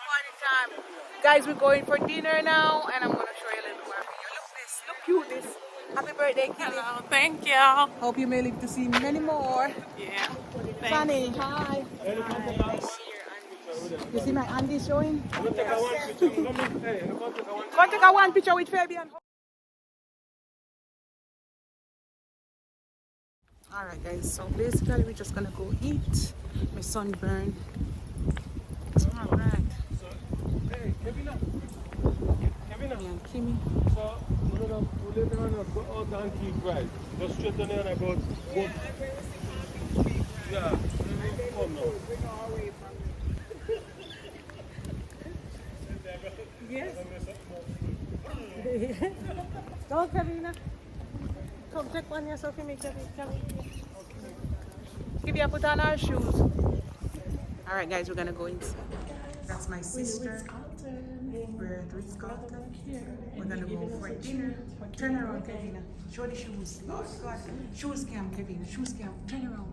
Party time. Guys, we're going for dinner now, and I'm gonna show you a little more video. Look this, look cute this. Happy birthday, Kelly. Hello, thank you. Hope you may live to see many more. Yeah. Sunny, hi. You see my auntie showing? Go take a one picture with Fabian. Alright guys, so basically we're just gonna go eat. My sunburn. Alright. Hey, Kevina. Me and Kimmy. So, we'll later on go out and keep right. Just straight down there and about. Yeah, come now. Yes. Go, Kevina. Come, take one yourself for me, Kevin. Give you a put on our shoes. Alright guys, we're gonna go inside. That's my sister. We're at Ritz Calton. We're gonna go for dinner. Turn around, Kevina. Show the shoes. Lord God. Shoes cam, Kevina. Shoes cam. Turn around.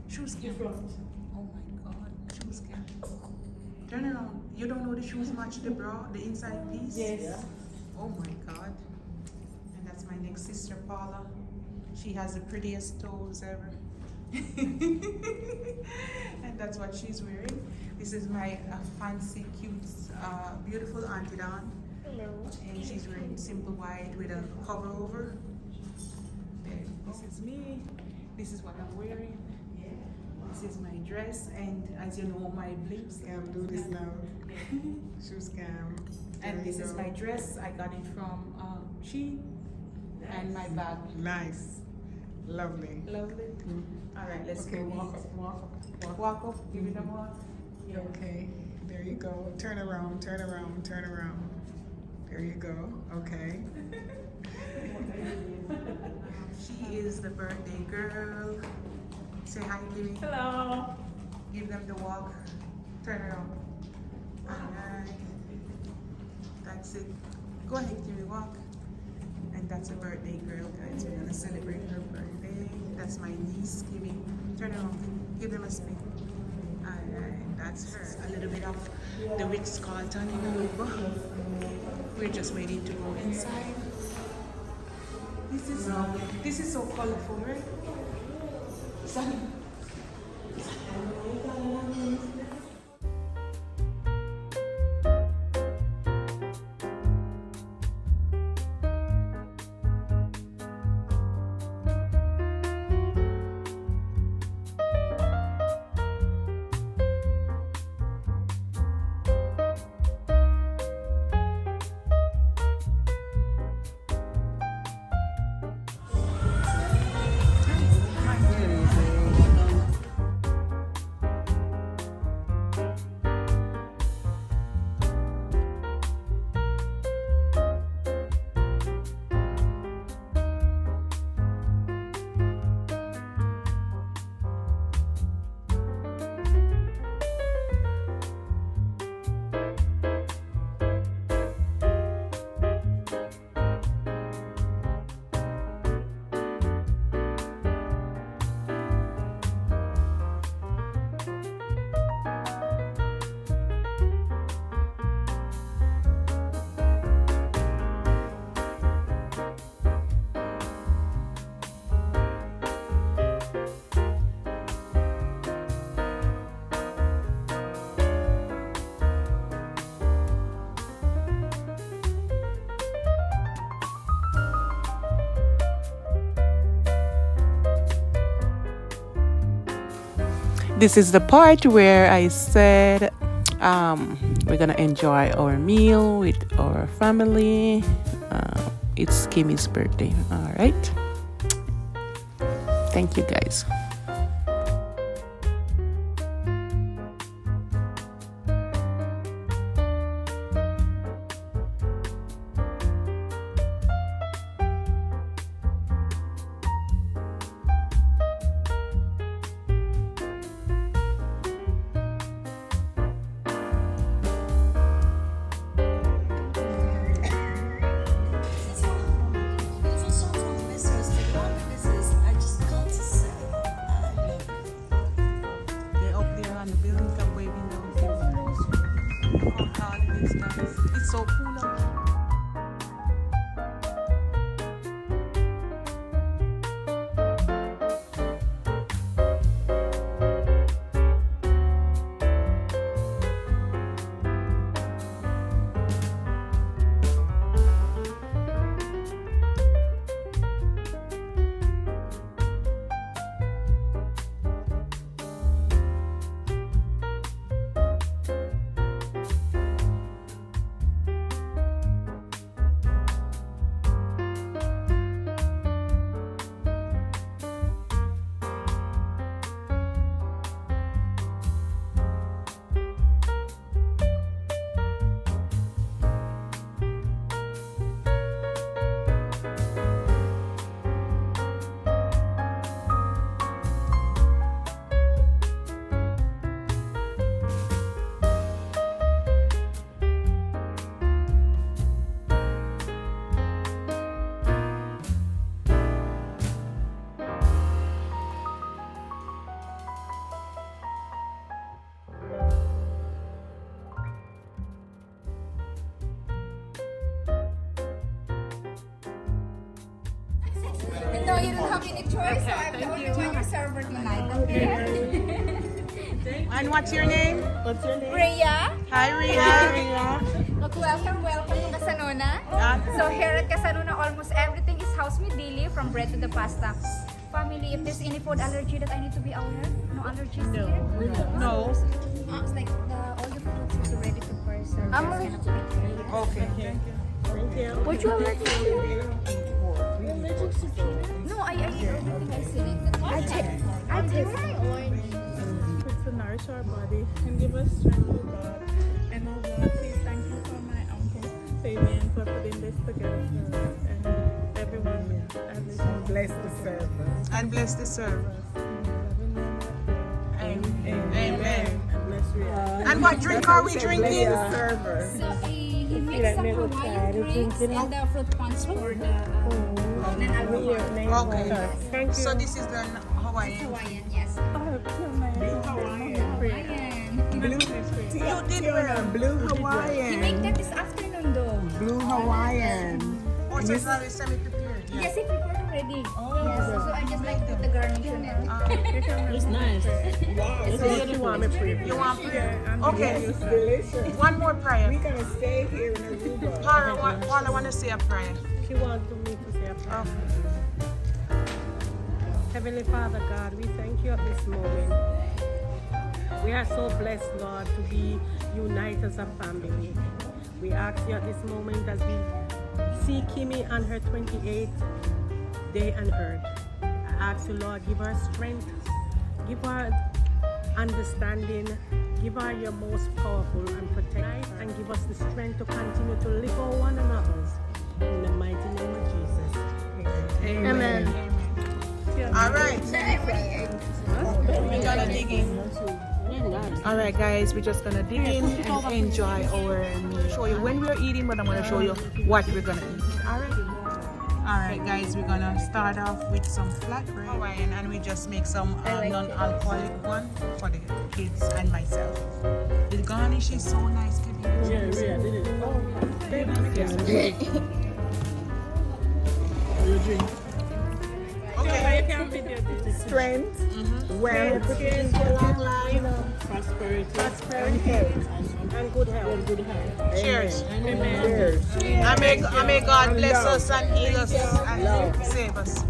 Shoes cam. Oh my God. Shoes cam. Turn around. You don't know the shoes match the bra, the inside piece? Yes. Oh my God. And that's my next sister, Paula. She has the prettiest toes ever. And that's what she's wearing. This is my fancy, cute, beautiful Auntie Dawn. Hello. And she's wearing simple white with a cover over. There. This is me. This is what I'm wearing. This is my dress, and as you know, my blinks. Scam, do this now. Shoe scam. And this is my dress. I got it from Shein. And my bag. Nice. Lovely. Lovely. All right, let's Okay, go. Walk up. Give it a walk. Yeah. Okay, there you go. Turn around, turn around, turn around. There you go. Okay. She is the birthday girl. Say hi, Kimmy. Hello. Give them the walk. Turn around. Alright. That's it. Go ahead, Kimmy, walk. And that's a birthday girl, guys. We're gonna celebrate her birthday. That's my niece, Kimmy. Turn around. Give them a spin. Alright, that's her. A little bit of the Ritz Calton in Aruba. We're just waiting to go inside. This is so colorful, right? Sunny. This is the part where I said we're gonna enjoy our meal with our family. It's Kimmy's birthday. All right. Thank you, guys. Look how tall it is, guys. It's so cool up here. No, you don't have any choice, so I'm the only one your server tonight, okay? And what's your name? Rhea, Hi, Ria. welcome to Casanona. So here at Casanona, almost everything is house-made daily, from bread to the pasta. Family, if there's any food allergy that I need to be aware, no allergies here? No. It's like all the fruits is already prepared, so just kind of like Okay. what you allergic to? No, I eat everything I said it. I taste To nourish our body and give us strength, oh God. And oh God, please thank you for my uncle Fabian for putting this together for us and everyone at this moment. Bless the server. And bless the server. Amen. And bless you. And what drink are we drinking? Server. So he makes some Hawaiian drinks and the fruit punch for the non-alcoholic. Okay. Thank you. So this is the Hawaiian. Hawaiian, yes. Hawaiian. Hawaiian. Blue, You did well. Blue He Hawaiian. make that this afternoon though. Blue Hawaiian. Oh, so it's not semi-prepared. Yes, he prepared already. Yes, so I just like put the garnish on it. It's nice. Wow. It's what you want me to prepare. You want prayer? Okay. It's delicious. One more prayer. We're gonna stay here in Aruba. Paula, I want to say a prayer. She wants me to say a prayer. Heavenly Father God, we thank you at this moment. We are so blessed, Lord, to be united as a family. We ask you at this moment as we see Kimmy on her 28th day on earth. I ask you, Lord, give her strength, give her understanding, give her your most powerful and protect her, and give us the strength to continue to live for one another. In the mighty name of Jesus. Amen. All right. We're gonna dig in. All right, guys, we're just gonna dig in and enjoy our meal. Show you when we're eating, but I'm gonna show you what we're gonna eat. All right. All right, guys, we're gonna start off with some flatbread Hawaiian, and we just make some non-alcoholic one for the kids and myself. The garnish is so nice, Kevin. Yeah, did it. Okay. Strength, wealth, prosperity, and good health. Cheers. cheers. I may God bless us and heal us and save us.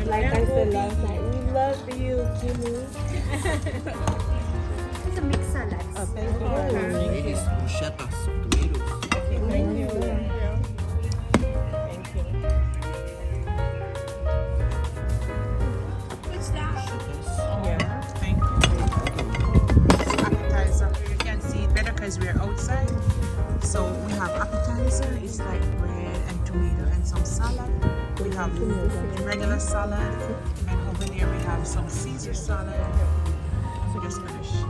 Like I said last night, we love you, Kimmy. It's a mixed salad. Oh, thank you. It is bruschetas, tomatoes. Thank you. Thank you. What's that? Yeah. Thank you. Appetizer. You can see it better because we're outside. So we have appetizer. It's like bread and tomato and some salad. We have regular salad, and over there we have some Caesar salad. So just gonna share.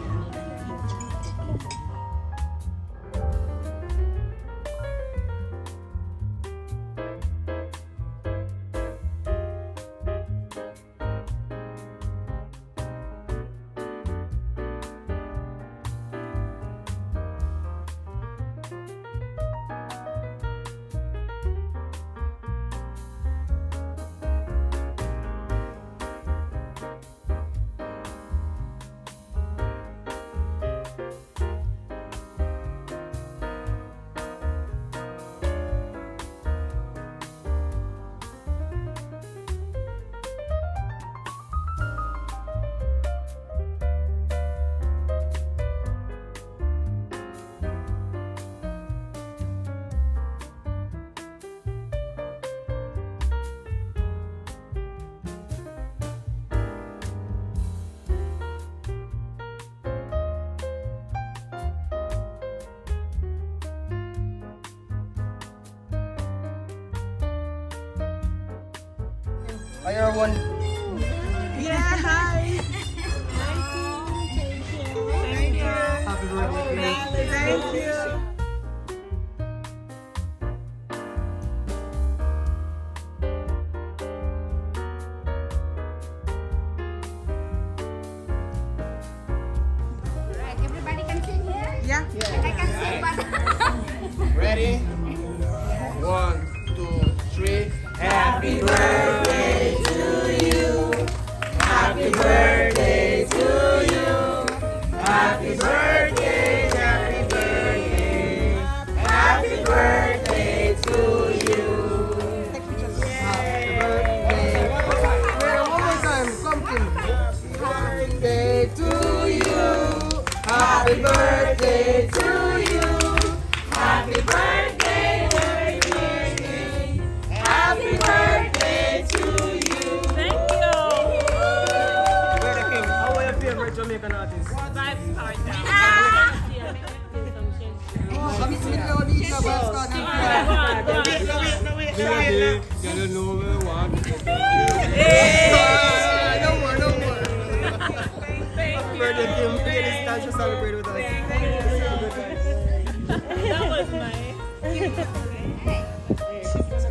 I hear one. Yeah, hi. Thank you. Happy birthday. Thank you. Right, everybody can sing here? Yeah. I can sing, but Ready? 1, 2, 3. Happy birthday to you. Happy birthday to you. Happy birthday, happy birthday. Happy birthday to you. Happy birthday. One more time, come Kim. Happy birthday to you. Happy birthday to you. Happy birthday, happy birthday. Happy birthday to you. Thank you. Brother King, how are your favorite Jamaican artists? Five-star down. Kami sila ulit na ba sa You know we want. No more, no more. Happy birthday, Kim. Please this time to celebrate with us. That was nice.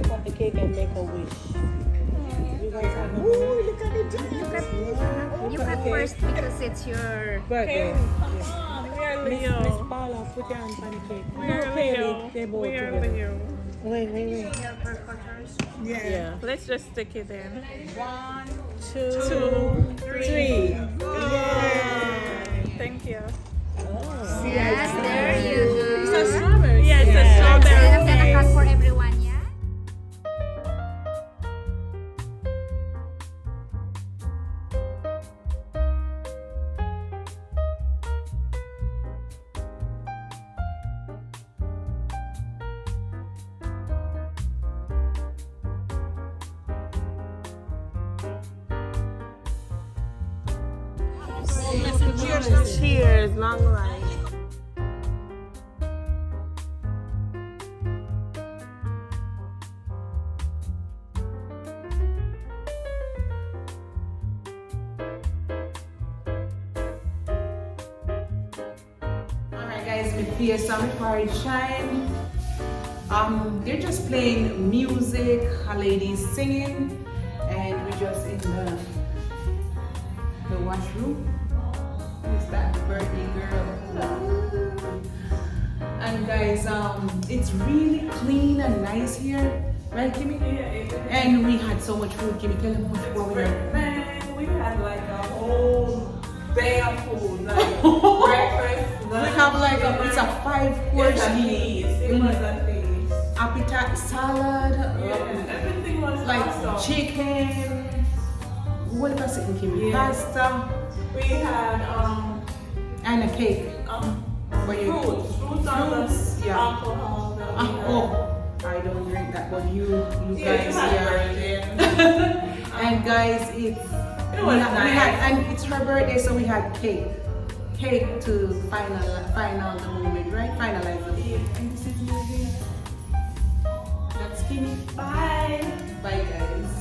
Cut the cake and make a wish. You guys have a look at the you cut first because it's your birthday. We are Miss Leo. Paula, put your hands on the cake. We are Leo. They both We are together. Leo. Wait. Yeah. Let's just stick it in. 2, 3. Thank you. yes, there you go. It's a strawberry. Yeah, it's a And strawberry. I'm gonna cut for everyone, yeah? Cheers, long life. Alright guys, we play a song for it shine. They're just playing music, a lady's singing, and we're just in the washroom. Who's that birthday girl? And guys, it's really clean and nice here, right, Kimmy? And we had so much food. Kimmy, tell them how much food we had. Man, we had like a whole day of food, like breakfast, We lunch, have like it's a 5-course it's a meal. feast. It was a feast. Appetite salad, Everything was like awesome. chicken. What was it, Kimmy? Yeah. Pasta We had and a cake. What you- fruits on Fruits, the yeah. alcohol. That we had. Oh, I don't drink that, but you Yeah, guys, you had yeah. birthday. And guys, It was we nice. had, and it's her birthday, so we had cake to finalize the moment, right? Finalize the moment. And this is music. That's Kimmy. Bye. Bye, guys.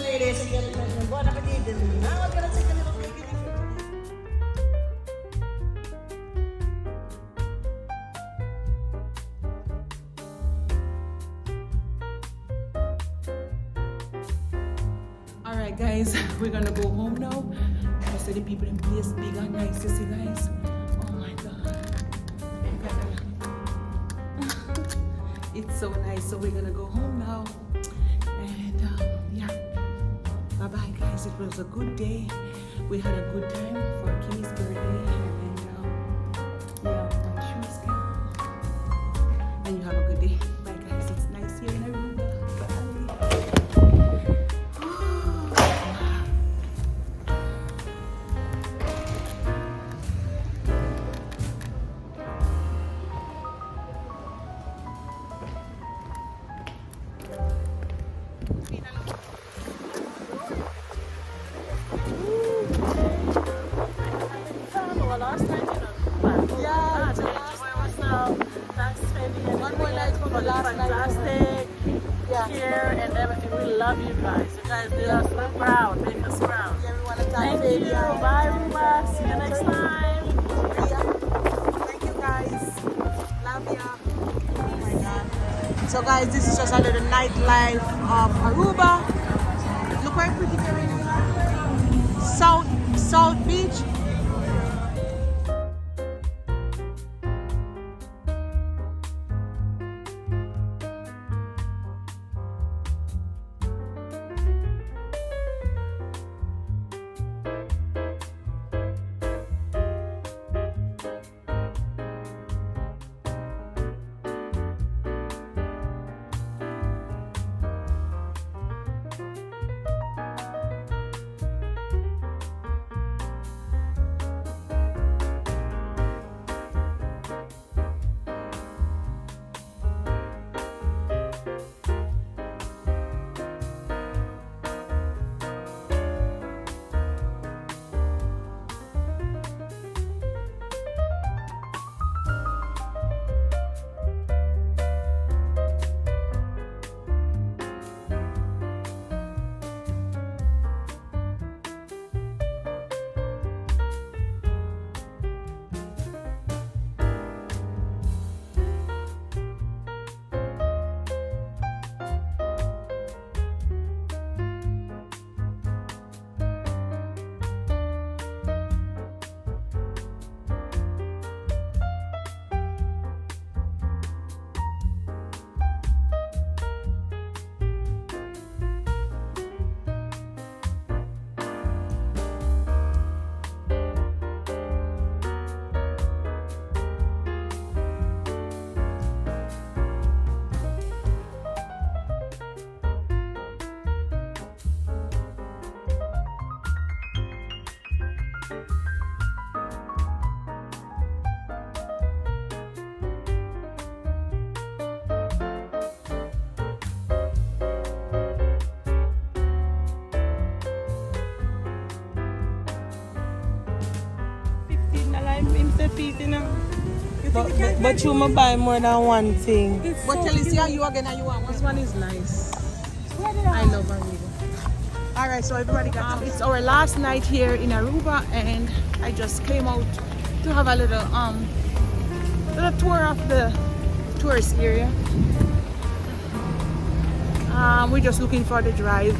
Ladies and gentlemen, bon appetit. Now we're gonna take a little picnic. Alright guys, we're gonna go home now. I said the people in place big and nice, you see guys. Oh my god. It's so nice, so we're gonna go home now. And yeah. Bye bye guys, it was a good day. We had a good time for Kimmy's birthday. And yeah, my shoes girl. And you have a good day. Bye guys, it's nice here in Aruba. Our last night in Aruba. Yeah, it's the Enjoy ourselves. Thanks spending One more night for the last night. fantastic Yeah. here and everything. We love you guys. You guys did us so proud. Make us proud. Yeah, we want to thank Thank you. Fabian. Bye, Aruba. See you next time. Yeah. Thank you guys. Love ya. Oh my god. So guys, this is just a little nightlife of Aruba. Look how pretty Carolina. South Beach. But you must buy more than one thing. But tell us, yeah, you again and you want one. This one is nice. I love Aruba. Alright, so everybody got It's our last night here in Aruba, and I just came out to have a little tour of the tourist area. We're just looking for the drive